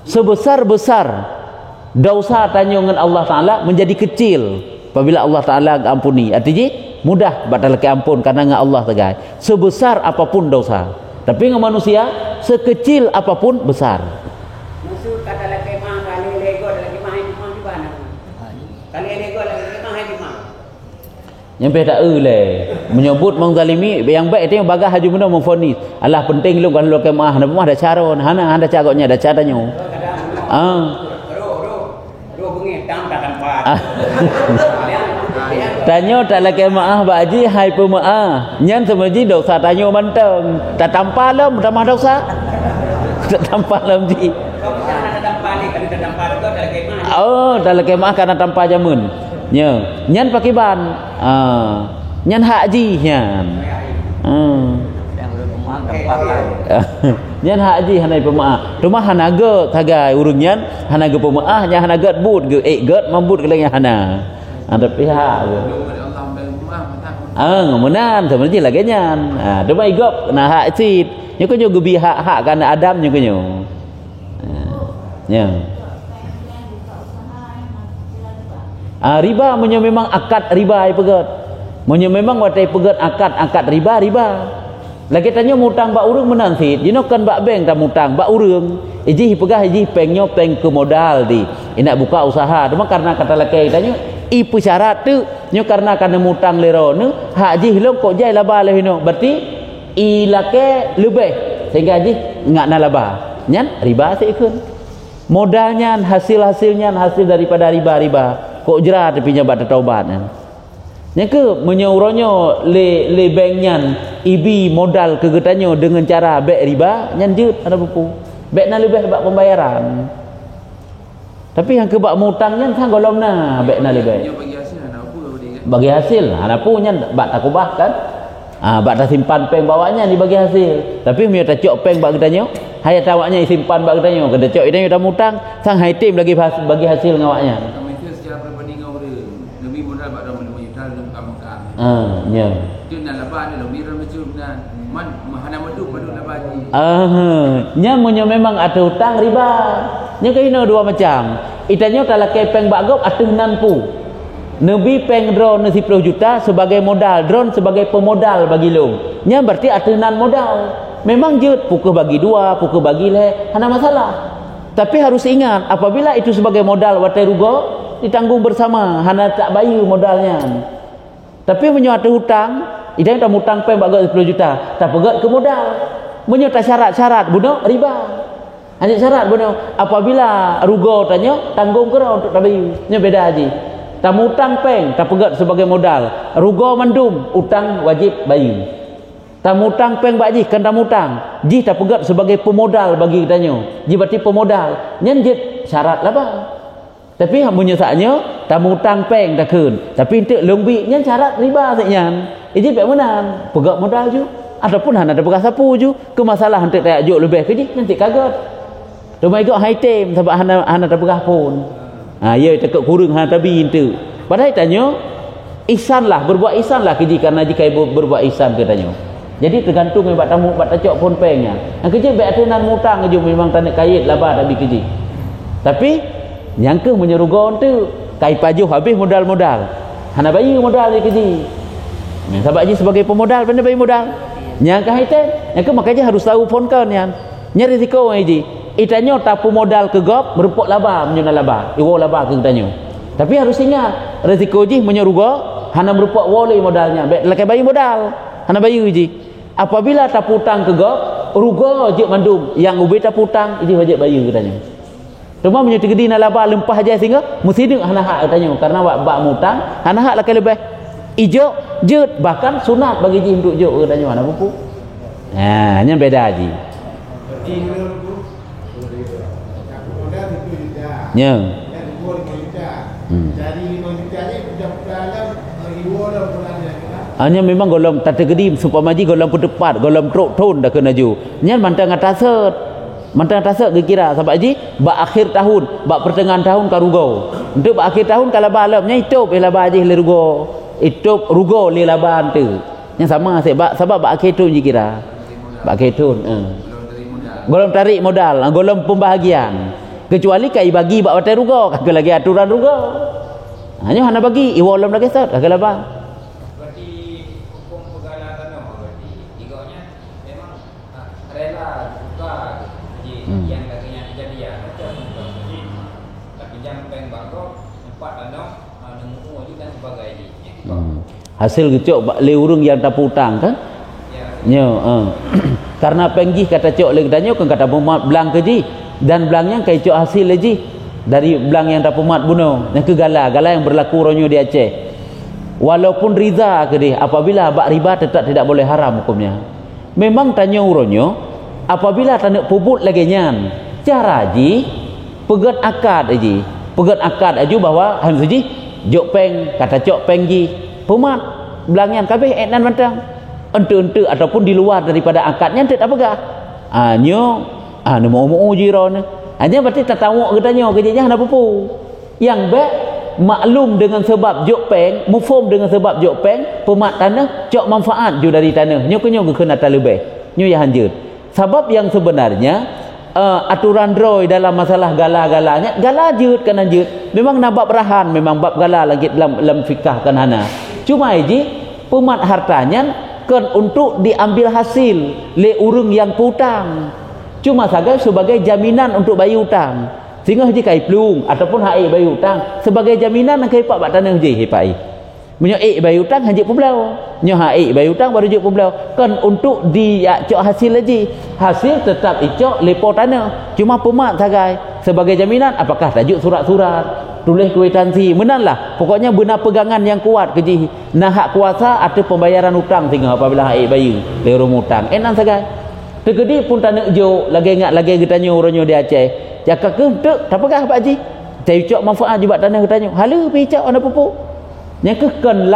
sebesar-besar dosa tanya dengan Allah Ta'ala menjadi kecil apabila Allah Ta'ala ampuni. Artinya mudah batal ke ampun karena dengan Allah tegai sebesar apapun dosa. Tapi dengan manusia sekecil apapun besar. Maksud kata laki mah kali lego lagi mah di mana? Kali lego lagi mah di mana? Yang beda menyebut mengzalimi yang baik itu yang bagah haji benda memfonis. Alah penting lu kalau ke mah ada cara hana caranya ada caranya. Ro bengi tam takkan pat. Tanya tak lagi maaf Pak Haji hai pemaaf nyan semaji dosa tanya manteng tak tampal lam tamah dosa tak tampal lam ji tak lagi maaf karena tanpa jamun nyan pakai ban nyan haji nyan nyan haji hanai pemaaf rumah hanaga kagai urung nyan hanaga pemaaf nyan hanaga but ge get mambut ke lagi hana ada pihak ngamenan sebenarnya lagi nyan demai gop nah hak cit nyo kunyo gebi hak kana adam nyo kunyo riba menyo memang akad riba ai pegat menyo memang watai pegat akad riba lagi tanya mutang bak urang menan sit dino kan bak bank tak mutang bak urang iji pegah iji pengnya peng ke modal di nak buka usaha cuma karena kata laki tanya ipu syarat tu nyo karena mutang lero nu hak ji long kok jai laba lehino berarti ilake lebih sehingga ji ngak na laba nyan riba seikun modalnya hasilnya hasil daripada riba kok jerat tapi nyabat taubat nya ke menyauronyo le banknya ibi modal kegetanyo dengan cara bek riba nyan jut ada buku bek na lebih bak pembayaran tapi yang kebak mutangnya sang golong na bek na lebih bagi hasil ana punya bak takubah kan bak tak simpan peng bawanya dibagi hasil tapi mio tak cok peng bak getanyo haya tawaknya simpan bak getanyo kada cok idanyo dah mutang sang hai tim lagi bagi hasil ngawaknya secara pribadi ngau dia lebih modal bak dah menyutal dalam kamukan nya tu nak laban dia lebih ramai dan man mahana madu laban nya munyo memang ada hutang riba nya kena dua macam itanyo kalau kepeng bak gop atuh nanpu nebi peng drone 10 juta sebagai modal drone sebagai pemodal bagi lu nya berarti atuh nan modal memang jut pukul bagi dua pukul bagi le hana masalah tapi harus ingat apabila itu sebagai modal watai rugo ditanggung bersama hana tak bayu modalnya tapi menyo atuh hutang idan tak mutang peng bak gop 10 juta tak pegat ke modal menyo tak syarat-syarat buno riba hanya syarat buno apabila rugo tanya tanggung kena untuk tak bayu nya beda haji tak mutang peng tak pegat sebagai modal rugo mandum utang wajib bayu tak mutang peng bak ji kan tak mutang ji tak pegat sebagai pemodal bagi tanya ji berarti pemodal nyen jit syarat lah bang tapi munyo saknya tak mutang peng tak keun tapi entek longbi nyen syarat riba saknyan ji pek menan pegat modal ju ataupun hana ada bekas sapu ju ke masalah entek tak juk lebih ke ji nanti kaget domai gok hai tem sebab hana tak bekas pun ya tekak kurung hana tabi itu padahal tanya ihsan lah berbuat ihsan lah keji karena jika ibu berbuat ihsan ke tanya jadi tergantung buat tamu buat tacok pun pengnya yang keji baik atunan mutang je memang tak nak kait laba tapi keji tapi yang ke menyerugon tu kai pajuh habis modal hana bayi modal dia keji sebab je sebagai pemodal benda bayi modal yang ke haitan yang ke makanya harus tahu phone kan yang risiko ji itanyo tapu modal ke gop berupuk laba menyuna laba iwo laba ke tanyo tapi harus ingat rezeki ji menyerugo hana berupuk wole modalnya lakai bayi modal hana bayi ji apabila tapu utang ke gop rugo je mandum yang ubi tapu utang ji wajib bayi ke tanyo cuma menyuti gedi na laba lempah aja sehingga mesti deng hana hak tanyo karena bak mutang hana hak lakai lebih ijo jut bahkan sunat bagi ji untuk jo ke tanyo hana buku nya beda ji nya hanya memang golong tak tergedim supamaji golong pedepat golong truk tun dah kena ju nya mantang atasat kira sebab ji bak akhir tahun bak pertengahan tahun karugo untuk bak akhir tahun kalau balamnya itu laba ji le rugo itu rugo le laban tu yang sama sebab bak akhir tahun ji kira bak akhir tahun golong tarik modal, golong pembahagian. Kecuali kai bagi bak batai ruga, kagak lagi aturan ruga. Hanya hana bagi iwalom lagi sat, kagak apa. Berarti hukum pegala tanah berarti iganya memang rela buka yang katanya kejadian macam jadi tapi jam peng bangkok empat tanah nemu wajib dan sebagainya. Hasil kecok le urung yang tak putang kan? Ya. Karena penggih kata cok le katanya kan kata pemat belang keji. Dan belangnya kai cok hasil lagi dari belang yang tak pemat bunuh yang ke gala yang berlaku ronyo di Aceh. Walaupun riza ke dia apabila bak riba tetap tidak boleh haram hukumnya. Memang tanya ronyo apabila tanda puput lagi nyan cara ji pegat akad aja bahwa han saji jok peng kata cok penggi pemat belangnya kabeh enan mantang ente ataupun di luar daripada akadnya tak pegah. Nemu jiran hanya berarti tak tahu katanya kerjanya ada apa yang baik maklum dengan sebab jok peng mufhum dengan sebab jok peng pemat tanah cok manfaat ju dari tanah nyo kena lebih nyo ya hanjut sebab yang sebenarnya aturan droi dalam masalah gala-galanya gala jut kan hanjut memang nabab rahan memang bab gala lagi dalam fikah kan hana cumaiji pemat hartanya kan untuk diambil hasil le urung yang putang cuma saja sebagai jaminan untuk bayar hutang sehingga haji kai pelung ataupun hai bayar hutang sebagai jaminan nak kai pak bak tanah haji hipai menyo bayar hutang haji publau nyo hai bayar hutang baru je publau kan untuk dia cok hasil haji hasil tetap icok lepo tanah cuma pemat sagai sebagai jaminan apakah tajuk surat-surat tulis kwitansi menanlah pokoknya benar pegangan yang kuat keji nah hak kuasa atau pembayaran hutang sehingga apabila hai bayar lerum hutang enan sagai tegedi pun tak nak jo lagi ingat lagi kita tanya orangnya di Aceh cakap ke tak pegah pak haji cai cok manfaat juga tanah kita tanya hala pi cak ana pupuk nya ke kan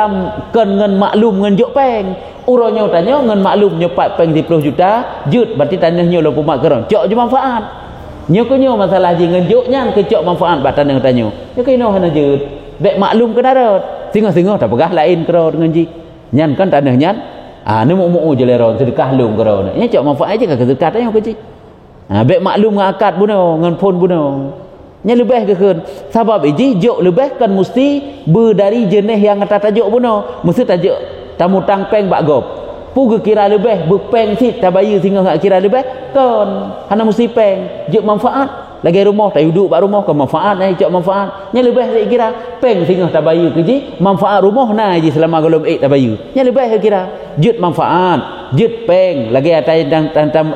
ngan maklum ngan jok peng orangnya tanya ngan maklum nyepat peng 10 juta jut berarti tanahnya lo pumat kerang cok je manfaat nya ke nyo masalah je ngan joknya ke cok manfaat bak tanah tanya nya ke ino hana jut bek maklum ke darat singa-singa tak pegah lain kero dengan ji nyan kan tanahnya nemu je leron sedekah lum kero nya cok manfaat aja ke sedekah tanya ke ji baik maklum dengan akad buno dengan pun buno nya lebih ke kan sebab iji jok lebih kan mesti berdari jenis yang kata tajuk buno mesti tajuk tamu tang peng bak gop pu kira lebih berpeng sit tabayu sehingga hak kira lebih kan hana mesti peng jok manfaat lagi rumah tak duduk bak rumah ke manfaat naik cok manfaat nya lebih saya kira peng sehingga tabayu ke ji manfaat rumah na ji selama golom tabayu nya lebih saya kira jut manfaat jut peng lagi ada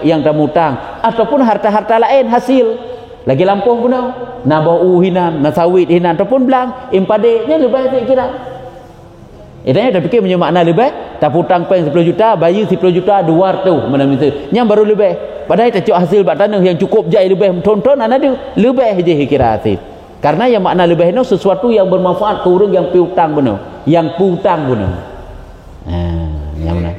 yang tamutang ataupun harta-harta lain hasil lagi lampuh pun na bau hinan na sawit hinan ataupun belang impade nya lebih saya kira itanya dah fikir punya makna lebih tak putang peng 10 juta bayu 10 juta 200 mana itu yang baru lebih padahal tak cok hasil bak tanah yang cukup jai lebih tonton ana dia lebih je kira hasil karena yang makna lebih itu sesuatu yang bermanfaat ke orang yang piutang benar yang putang benar yang mana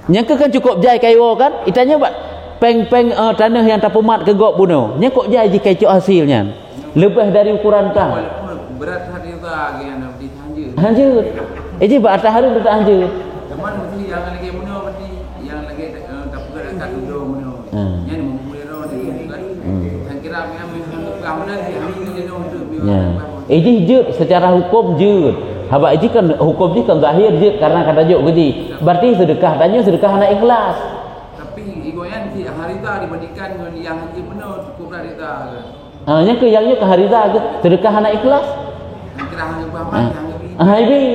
yang kan cukup jai kaiwo kan itanya bak peng tanah yang tak pemat ke gok bunuh nya kok jai je kai cok hasilnya lebih dari ukuran tang berat hati juga yang di hanjut ji bak atas hari tak hanjut teman mesti yang lagi bunuh mesti yang lagi tak berat kat dulu bunuh yang memulai ro ni kan yang kira memang keamanan dia hamil dia untuk ji jut secara hukum jut habak ji kan hukum ji kan zahir jut karena kata jut gedi berarti sedekah tanya sedekah anak ikhlas tapi igoyan si harita dibandingkan dengan yang haji penuh cukup harita nya ke yang ke harita ke sedekah anak ikhlas kira hanya bahaman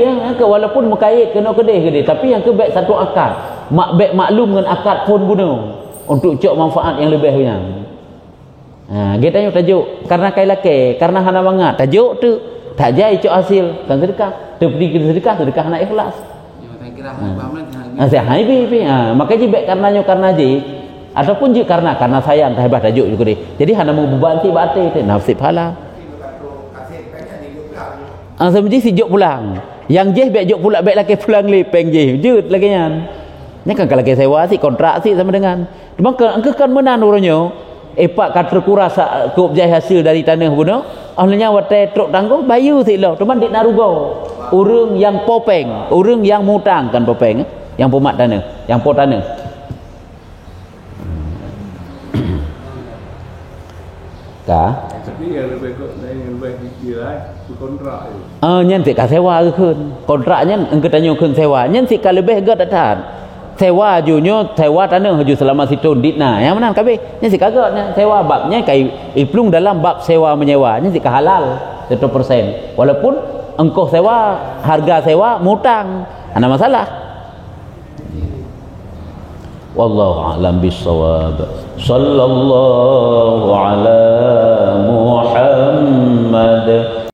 yang ke walaupun mekait kena kedih tapi yang ke baik satu akad baik maklum dengan akad pun guna untuk cok manfaat yang lebihnya kita tanya tajuk karena kai laki karena hana bangat tajuk tu tak jai cok hasil kan sedekah terpedi sedekah anak ikhlas kira bahaman saya makanya baik karena je ataupun je karena sayang tak hebat tajuk juga jadi hana mau bebanti batik nafsi pahala sebenarnya si jok pulang yang je baik jok pula baik laki pulang lepeng je jut lagi nya kan kalau saya wasi kontrak si sama dengan cuma angka kan menan orangnya epak kat terkuras kup jai hasil dari tanah bunuh ahlnya wate truk tanggung bayu si lo teman dik narugo urang yang popeng urang yang mutang kan popeng yang pemat tanah yang po tanah. Kah? Tapi yang lebih kira kontrak itu. Nyen sik ka sewa keun. Kontraknya engke tanyo keun sewa. Nyen sik ka lebih ge datan. Sewa junyo sewa tanah haju selama situ ditna. Yang mana kabeh? Nyen sik kagak nya sewa babnya kai iplung dalam bab sewa menyewa. Nyen sik ka halal 100%. Walaupun engkau sewa harga sewa mutang. Ada masalah. Wallahu a'lam bissawab. Sallallahu ala Muhammad